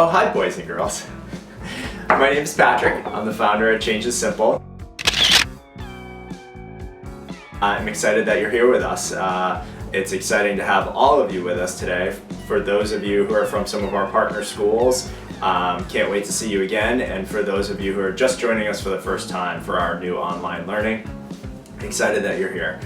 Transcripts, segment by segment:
Oh, hi boys and girls. My name is Patrick. I'm the founder at Change is Simple. I'm excited that you're here with us. It's exciting to have all of you with us today. For those of you who are from some of our partner schools, can't wait to see you again. And for those of you who are just joining us for the first time for our new online learning, excited that you're here.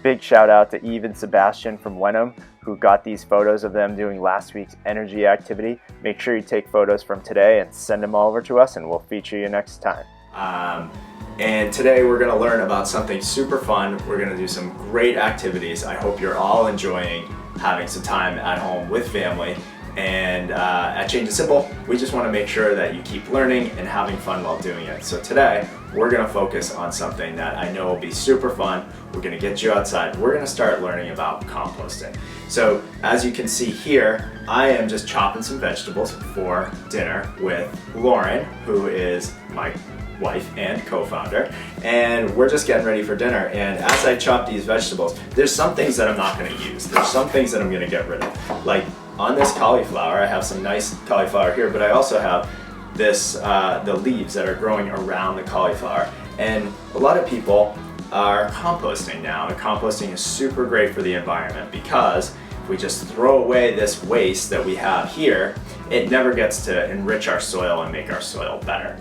Big shout out to Eve and Sebastian from Wenham who got these photos of them doing last week's energy activity. Make sure you take photos from today and send them over to us and we'll feature you next time. And today we're going to learn about something super fun. We're going to do some great activities. I hope you're all enjoying having some time at home with family. And at Change is Simple, we just want to make sure that you keep learning and having fun while doing it. So today, we're going to focus on something that I know will be super fun. We're going to get you outside. We're going to start learning about composting. So as you can see here, I am just chopping some vegetables for dinner with Lauren, who is my wife and co-founder, and we're just getting ready for dinner. And as I chop these vegetables, there's some things that I'm not going to use. There's some things that I'm going to get rid of. Like on this cauliflower, I have some nice cauliflower here, but I also have this, the leaves that are growing around the cauliflower. And a lot of people are composting now, and composting is super great for the environment because if we just throw away this waste that we have here, it never gets to enrich our soil and make our soil better.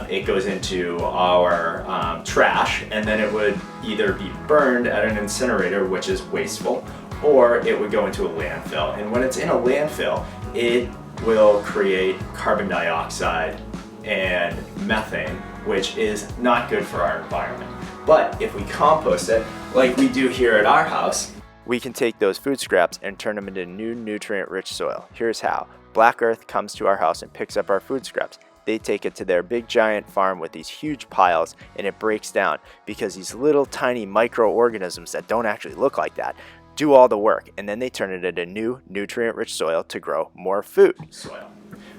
It goes into our trash, and then it would either be burned at an incinerator, which is wasteful, or it would go into a landfill. And when it's in a landfill, it will create carbon dioxide and methane, which is not good for our environment. But if we compost it, like we do here at our house, we can take those food scraps and turn them into new nutrient-rich soil. Here's how. Black Earth comes to our house and picks up our food scraps. They take it to their big giant farm with these huge piles, and it breaks down because these little tiny microorganisms that don't actually look like that do all the work, and then they turn it into new nutrient-rich soil to grow more food.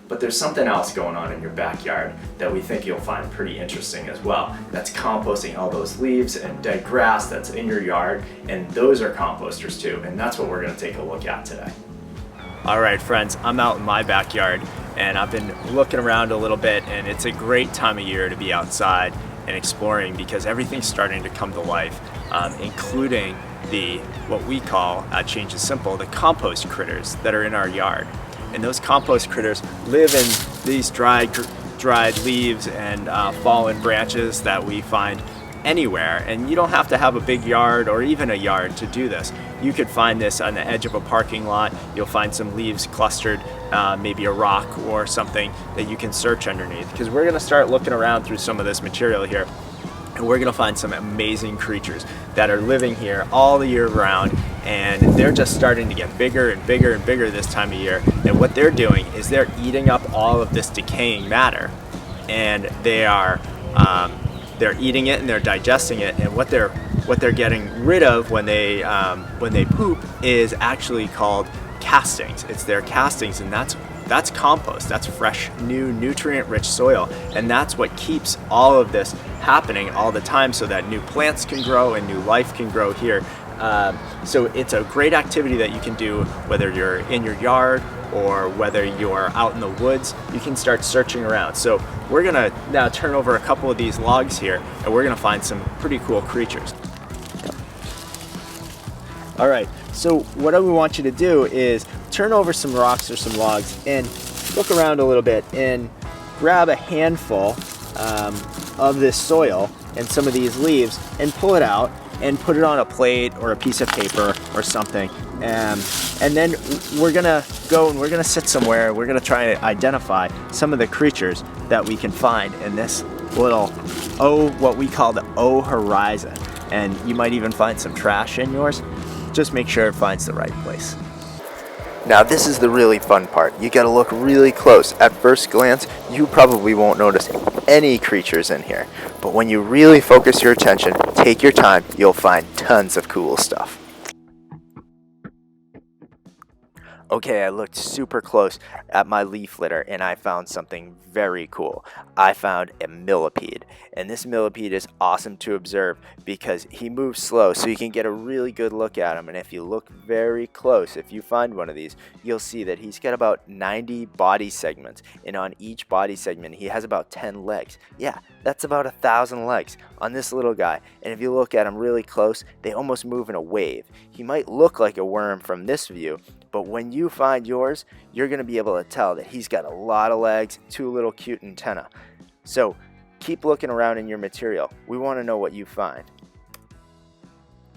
But there's something else going on in your backyard that we think you'll find pretty interesting as well. That's composting all those leaves and dead grass that's in your yard, and those are composters too, and that's what we're going to take a look at today. All right, friends, I'm out in my backyard, and I've been looking around a little bit, and it's a great time of year to be outside and exploring because everything's starting to come to life, including what we call at Change is Simple, the compost critters that are in our yard. And those compost critters live in these dried leaves and fallen branches that we find anywhere. And you don't have to have a big yard or even a yard to do this. You could find this on the edge of a parking lot. You'll find some leaves clustered, maybe a rock or something that you can search underneath. Because we're gonna start looking around through some of this material here, and we're gonna find some amazing creatures that are living here all the year round, and they're just starting to get bigger and bigger and bigger this time of year. And what they're doing is they're eating up all of this decaying matter, and they're eating it and they're digesting it. And what they're getting rid of when they poop is actually called castings. It's their castings, and that's compost. That's fresh, new, nutrient-rich soil, and that's what keeps all of this happening all the time so that new plants can grow and new life can grow here. So it's a great activity that you can do whether you're in your yard or whether you're out in the woods. You can start searching around. So we're gonna now turn over a couple of these logs here, and we're gonna find some pretty cool creatures. All right, so what we want you to do is turn over some rocks or some logs and look around a little bit and grab a handful of this soil and some of these leaves and pull it out and put it on a plate or a piece of paper or something. And then we're gonna go and we're gonna sit somewhere. We're gonna try to identify some of the creatures that we can find in this little what we call the O horizon. And you might even find some trash in yours. Just make sure it finds the right place. Now this is the really fun part. You gotta look really close. At first glance, you probably won't notice any creatures in here. But when you really focus your attention, take your time, you'll find tons of cool stuff. Okay, I looked super close at my leaf litter and I found something very cool. I found a millipede, and this millipede is awesome to observe because he moves slow, so you can get a really good look at him. And if you look very close, if you find one of these, you'll see that he's got about 90 body segments, and on each body segment he has about 10 legs. Yeah, that's about 1,000 legs on this little guy. And if you look at him really close, they almost move in a wave. He might look like a worm from this view, but when you find yours, you're going to be able to tell that he's got a lot of legs, 2 little cute antennae. So keep looking around in your material. We want to know what you find.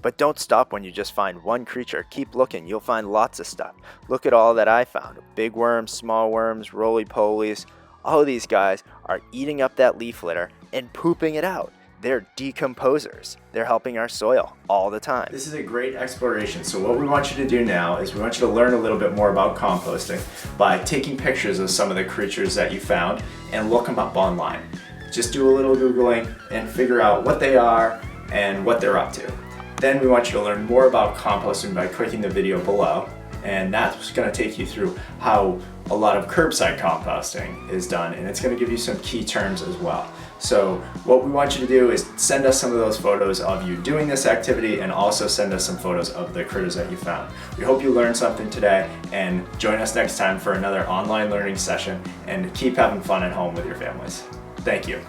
But don't stop when you just find one creature. Keep looking. You'll find lots of stuff. Look at all that I found. Big worms, small worms, roly-polies. All of these guys are eating up that leaf litter and pooping it out. They're decomposers. They're helping our soil all the time. This is a great exploration. So what we want you to do now is we want you to learn a little bit more about composting by taking pictures of some of the creatures that you found and look them up online. Just do a little Googling and figure out what they are and what they're up to. Then we want you to learn more about composting by clicking the video below, and that's going to take you through how a lot of curbside composting is done, and it's going to give you some key terms as well. So what we want you to do is send us some of those photos of you doing this activity, and also send us some photos of the critters that you found. We hope you learned something today, and join us next time for another online learning session, and keep having fun at home with your families. Thank you.